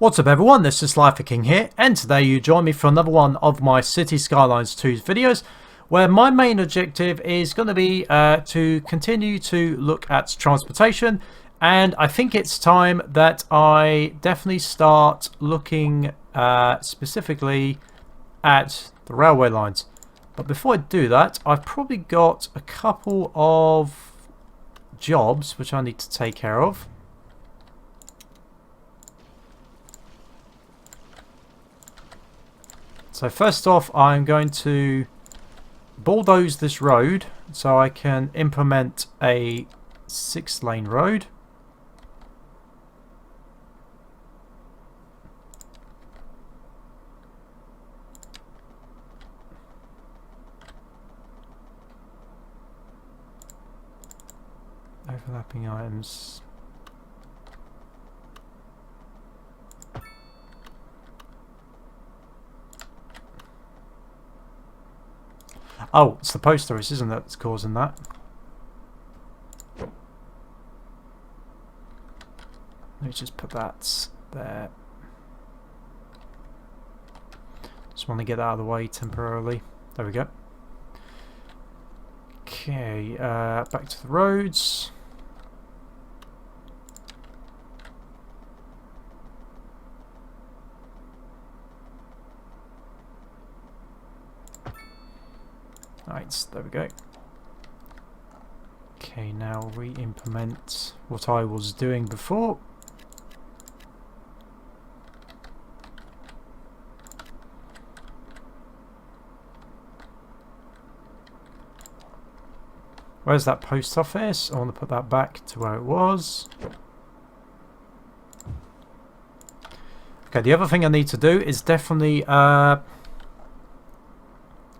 What's up everyone, this is SliferKing here, and today you join me for another one of my Cities Skylines 2 videos, where my main objective is going to be to continue to look at transportation, and I think it's time that I definitely start looking specifically at the railway lines. But before I do that, I've probably got a couple of jobs which I need to take care of. So first off, I'm going to bulldoze this road so I can implement a 6-lane road. Overlapping items. Oh, it's the post office, isn't it, that's causing that? Let me just put that there. Just want to get out of the way temporarily. There we go. Okay, back to the roads. Right, there we go. Okay, now re-implement what I was doing before. Where's that post office? I want to put that back to where it was. Okay, the other thing I need to do is definitely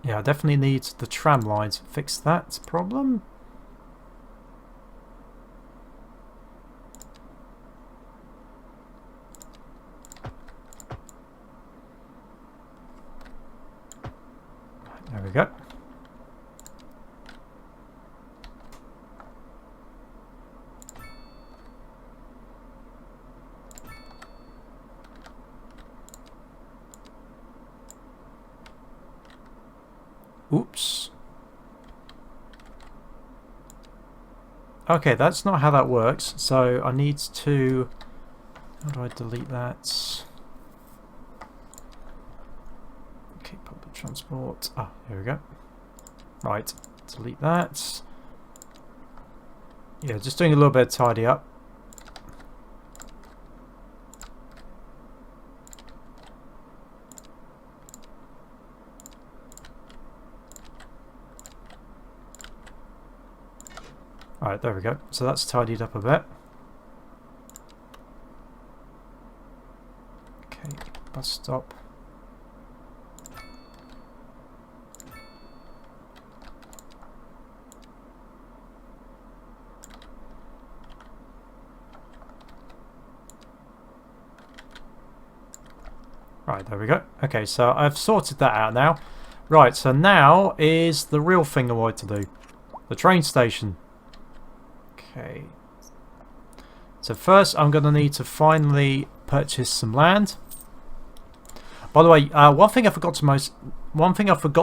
yeah, I definitely need the tram lines. Fix that problem. There we go. Oops. Okay, that's not how that works. So I need to... How do I delete that? Okay, public transport. Ah, here we go. Right, delete that. Yeah, just doing a little bit of tidy up. Alright, there we go. So that's tidied up a bit. Okay, bus stop. Right, there we go. Okay, so I've sorted that out now. Right, so now is the real thing I want to do. The train station. Okay. So first I'm going to need to finally purchase some land. By the way, one thing I forgot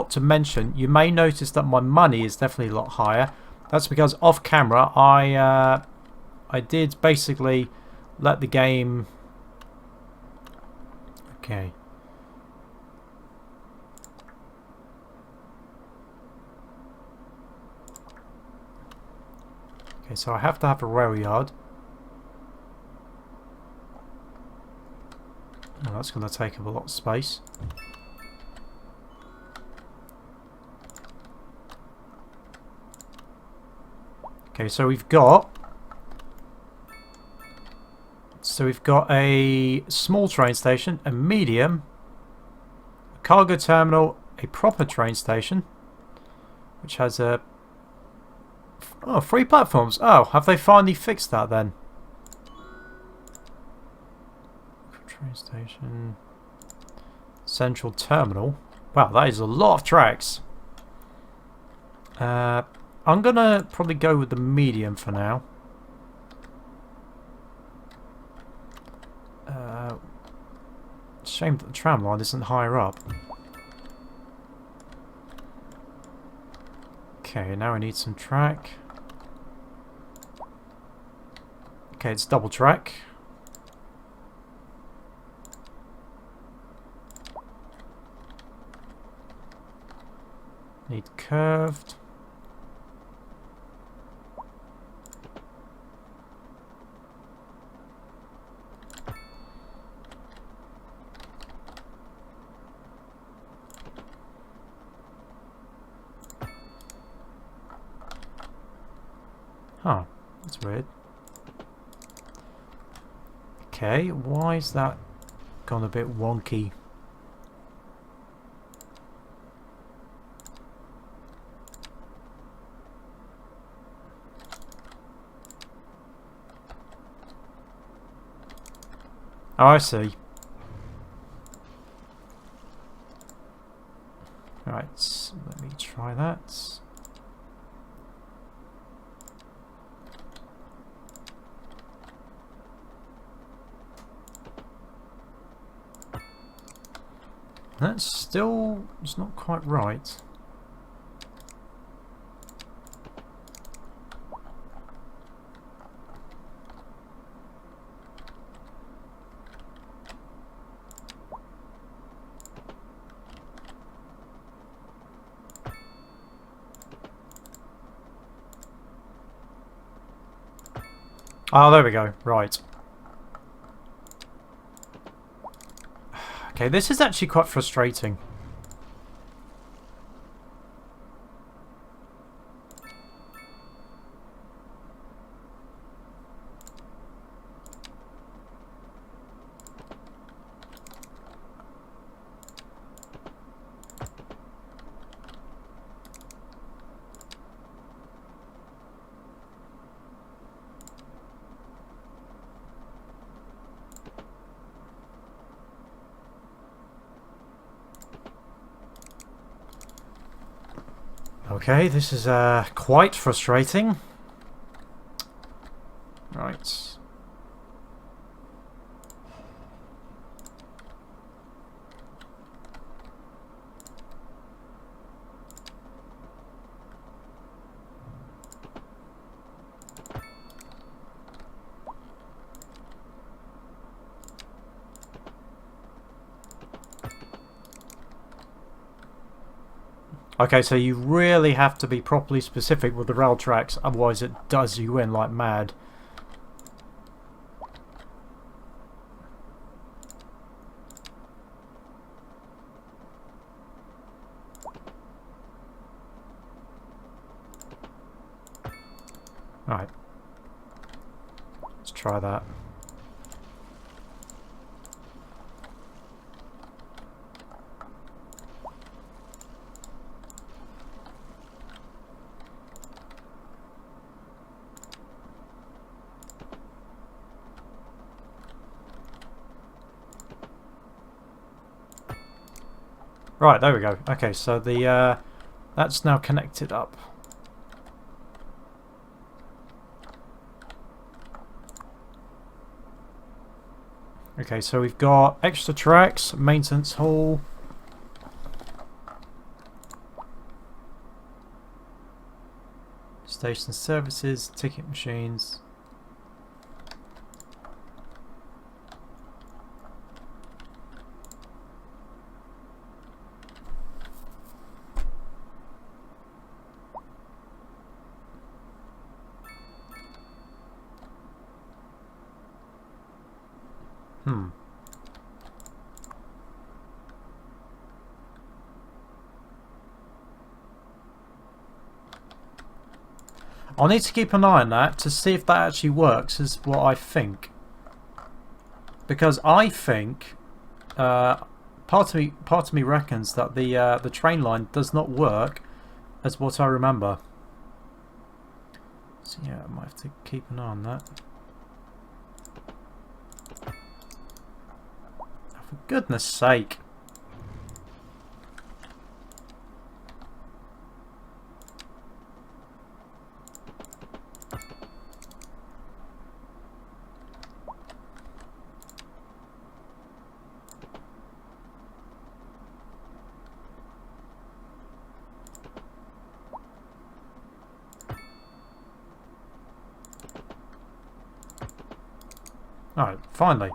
to mention, you may notice that my money is definitely a lot higher. That's because off camera I did basically let the game... Okay. Okay, so I have to have a rail yard. Oh, that's going to take up a lot of space. Okay, so we've got a small train station, a medium, a cargo terminal, a proper train station, which has a... Oh, 3 platforms. Oh, have they finally fixed that then? Train station. Central terminal. Wow, that is a lot of tracks. I'm gonna probably go with the medium for now. Shame that the tram line isn't higher up. Okay, now we need some track. Okay, it's double track. Need curved. Huh, that's weird. Okay, why is that gone a bit wonky? Oh, I see. Right, let me try that. That's still... it's not quite right. Oh, there we go. Right. Okay, this is actually quite frustrating. Okay, this is quite frustrating. Right. Okay, so you really have to be properly specific with the rail tracks, otherwise it does you in like mad. Alright. Let's try that. Right, there we go. Okay, so the that's now connected up. Okay, so we've got extra tracks, maintenance hall. Station services, ticket machines. I'll need to keep an eye on that to see if that actually works, is what I think. Because I think part of me reckons that the train line does not work as what I remember. So yeah, I might have to keep an eye on that. Oh, for goodness sake. Alright, finally.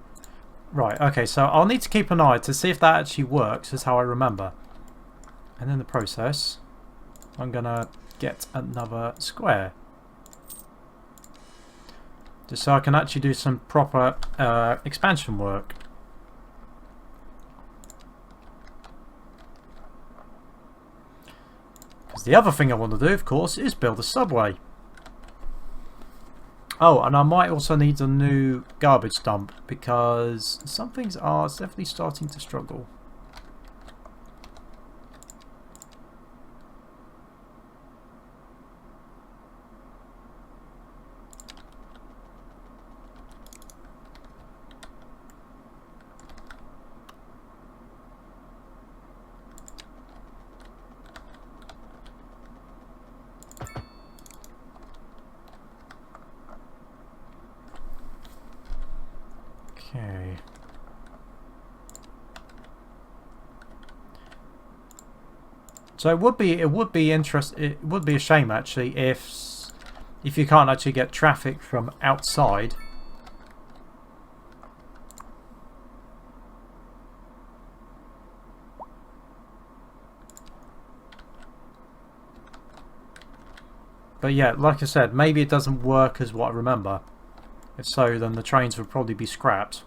Right, okay, so I'll need to keep an eye to see if that actually works, is how I remember. And in the process, I'm gonna get another square. Just so I can actually do some proper expansion work. Because the other thing I want to do, of course, is build a subway. Oh, and I might also need a new garbage dump because some things are definitely starting to struggle. Okay. So it would be it would be a shame actually if you can't actually get traffic from outside. But yeah, like I said, maybe it doesn't work as what I remember. If so, then the trains would probably be scrapped.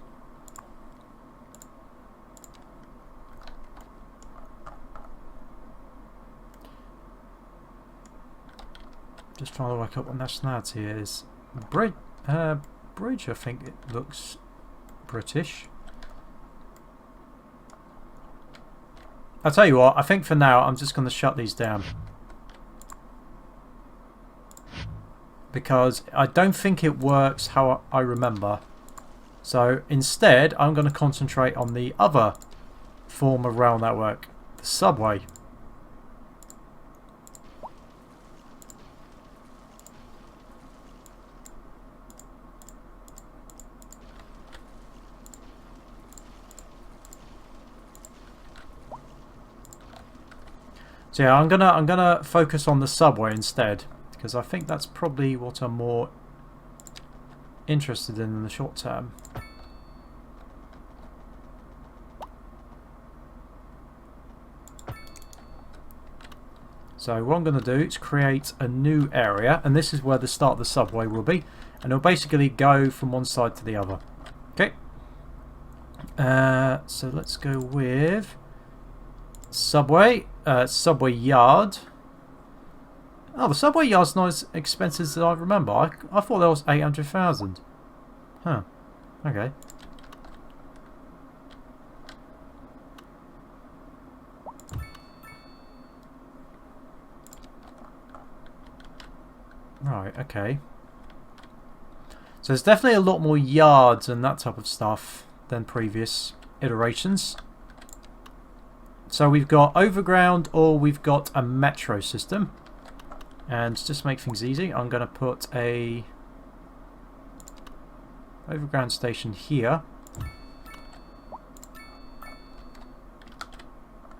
Just trying to work out what nationality it is. Bridge, I think it looks British. I'll tell you what, I think for now I'm just going to shut these down. Because I don't think it works how I remember. So instead, I'm going to concentrate on the other form of rail network, the subway. So yeah, I'm gonna focus on the subway instead, because I think that's probably what I'm more interested in the short term. So what I'm going to do is create a new area, and this is where the start of the subway will be, and it'll basically go from one side to the other. Okay. So let's go with subway, subway yard. Oh, the subway yard's not as expensive as I remember. I thought that was 800,000. Huh. Okay. Right, okay. So there's definitely a lot more yards and that type of stuff than previous iterations. So we've got overground or we've got a metro system. And just to make things easy, I'm going to put a overground station here.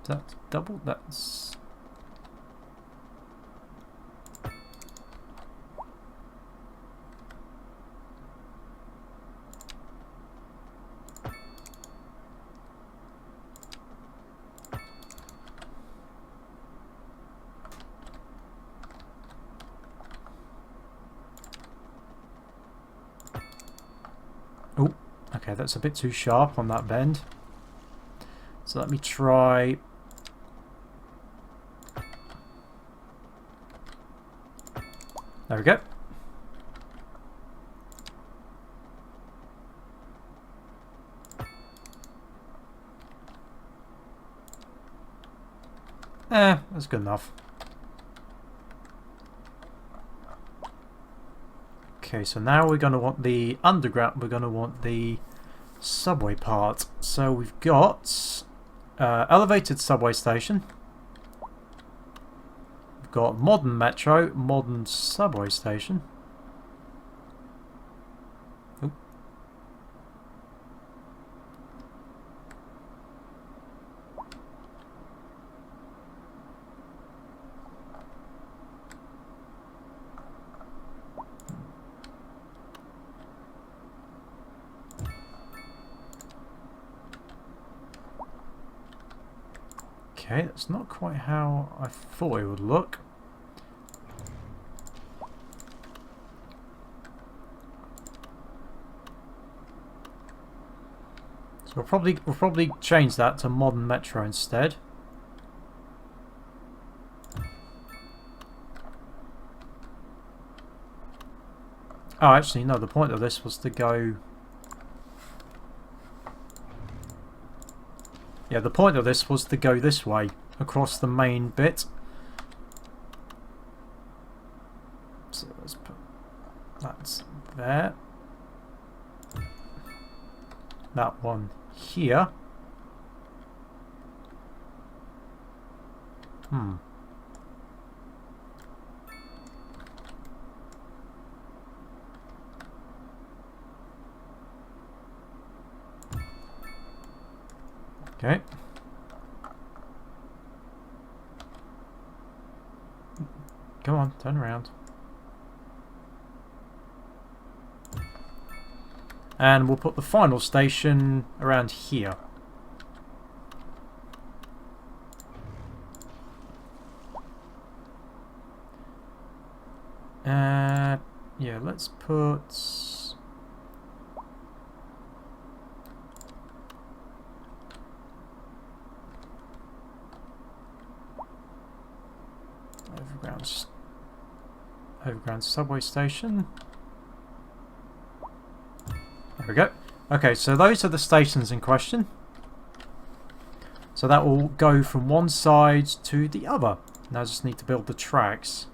Is that double? That's... Oh, okay, that's a bit too sharp on that bend. So let me try... There we go. That's good enough. Okay, so now we're going to want the underground, we're going to want the subway part. So we've got elevated subway station. We've got modern metro, modern subway station. Oop. Okay, that's not quite how I thought it would look. So we'll probably change that to modern metro instead. Oh, actually, no, the point of this was to go... Yeah, the point of this was to go this way, across the main bit. So let's put... That's there. That one here. Okay. Come on, turn around. And we'll put the final station around here. Yeah, let's put... Overground subway station. There we go. Okay, so those are the stations in question. So that will go from one side to the other. Now I just need to build the tracks.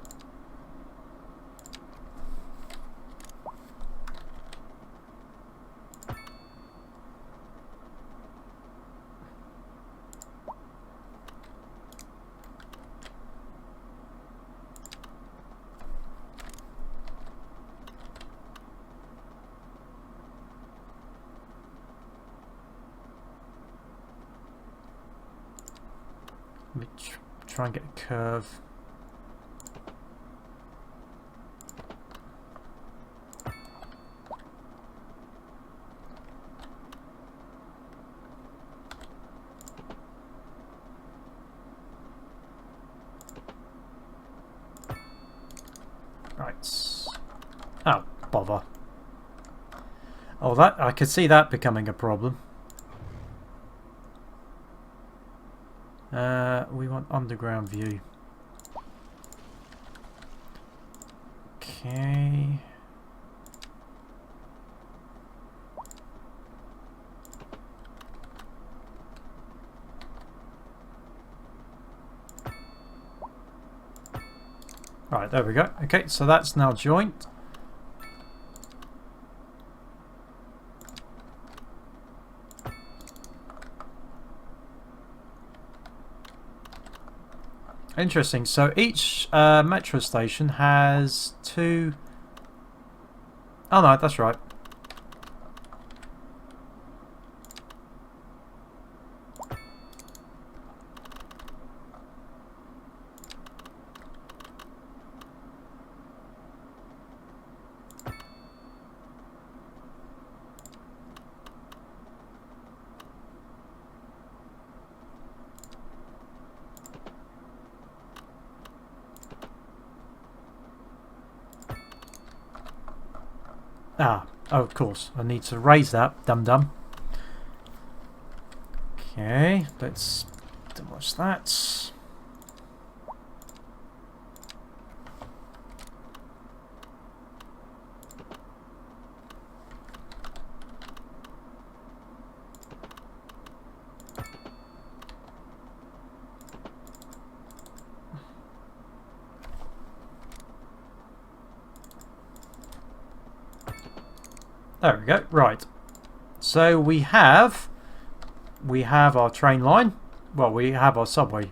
Let me try and get a curve. Right. Oh, bother. Oh, that I could see that becoming a problem. We want underground view. Okay. Right, there we go. Okay, so that's now joined. Interesting. So each metro station has two... Oh no, that's right. Ah, oh, of course. I need to raise that, dum-dum. Okay, let's demolish that. There we go. Right. So we have our train line. Well, we have our subway.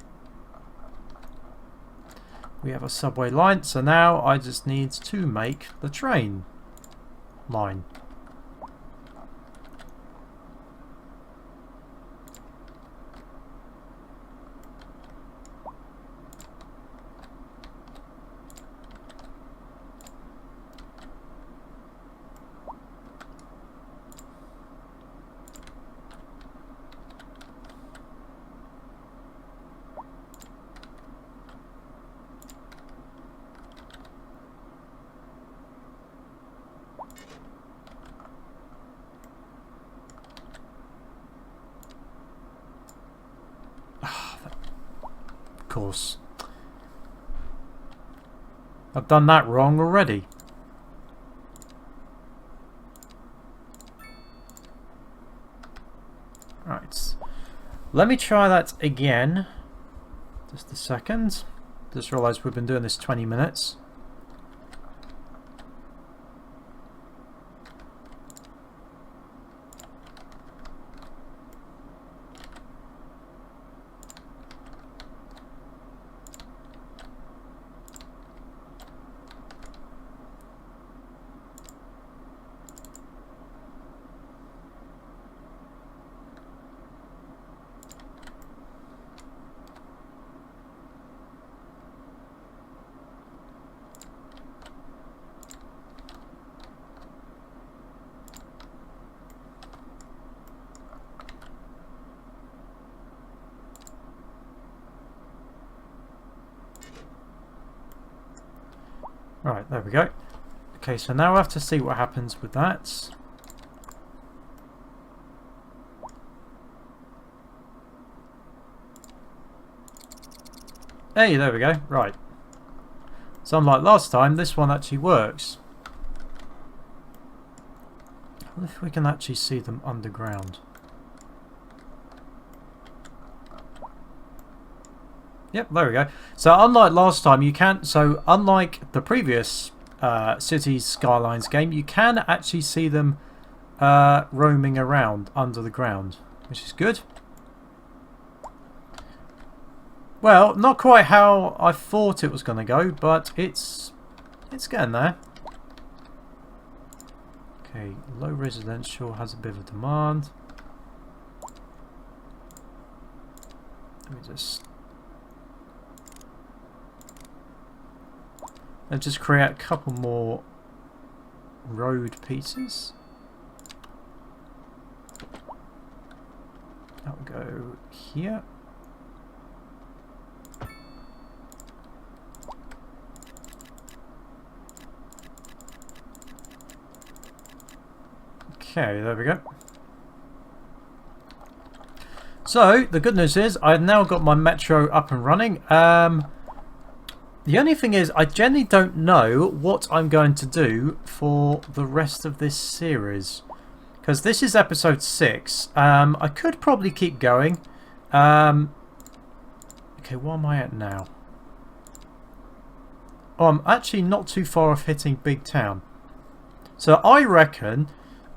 We have a subway line. So now I just need to make the train line. course. I've done that wrong already. Right. Let me try that again. Just a second. Just realised we've been doing this 20 minutes. Right, there we go. Okay, so now I have to see what happens with that. Hey, there we go. Right. So unlike last time, this one actually works. What if we can actually see them underground? Yep, there we go. So unlike last time, you can't. So unlike the previous Cities Skylines game, you can actually see them roaming around under the ground, which is good. Well, not quite how I thought it was going to go, but it's getting there. Okay, low residential has a bit of demand. Let me just. And just create a couple more road pieces. That will go here. Okay, there we go. So, the good news is I've now got my metro up and running. The only thing is, I generally don't know what I'm going to do for the rest of this series. Because this is episode 6. I could probably keep going. Okay, what am I at now? Oh, I'm actually not too far off hitting Big Town. So I reckon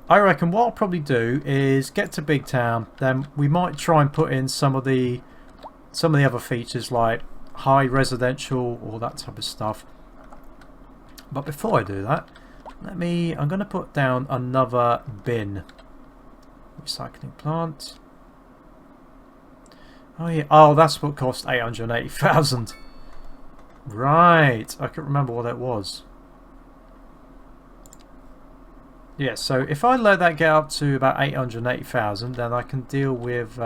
what I'll probably do is get to Big Town. Then we might try and put in some of the other features like high residential, all that type of stuff. But before I do that, I'm going to put down another bin. Recycling plant. Oh yeah, oh that's what cost 880,000. Right, I can't remember what that was. Yeah, so if I let that get up to about 880,000, then I can deal with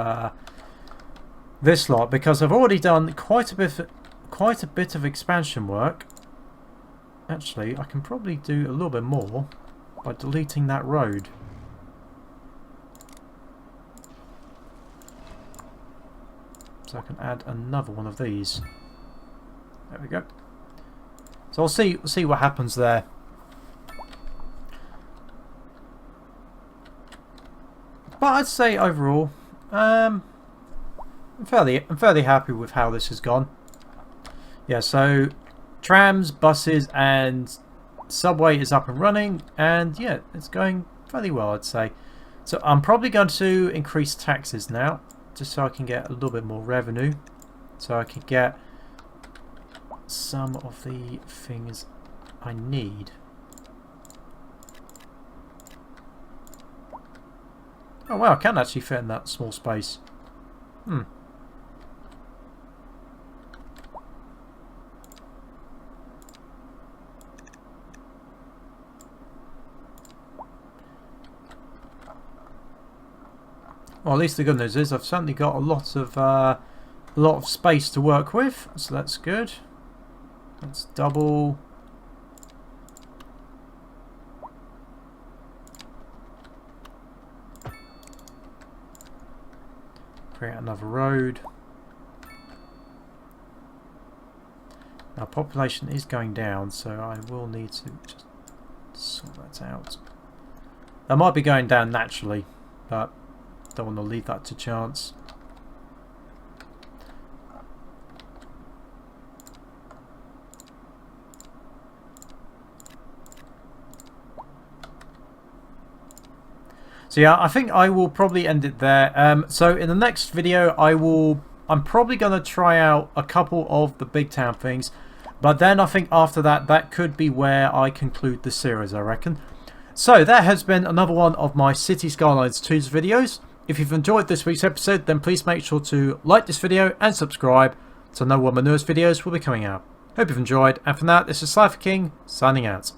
this lot, because I've already done quite a bit of expansion work. Actually, I can probably do a little bit more by deleting that road. So I can add another one of these. There we go. So I'll see what happens there. But I'd say overall, I'm fairly happy with how this has gone. Yeah, so trams, buses, and subway is up and running, and yeah, it's going fairly well, I'd say. So I'm probably going to increase taxes now, just so I can get a little bit more revenue, so I can get some of the things I need. Oh wow, I can actually fit in that small space. Hmm. Well, at least the good news is I've certainly got a lot of space to work with, so that's good. Let's double. Create another road. Our population is going down, so I will need to just sort that out. They might be going down naturally, but don't want to leave that to chance. So yeah, I think I will probably end it there. So in the next video, I'm probably going to try out a couple of the big town things. But then I think after that, that could be where I conclude the series, I reckon. So that has been another one of my Cities Skylines 2's videos. If you've enjoyed this week's episode, then please make sure to like this video and subscribe to know when my newest videos will be coming out. Hope you've enjoyed, and for now, this is SliferKing, signing out.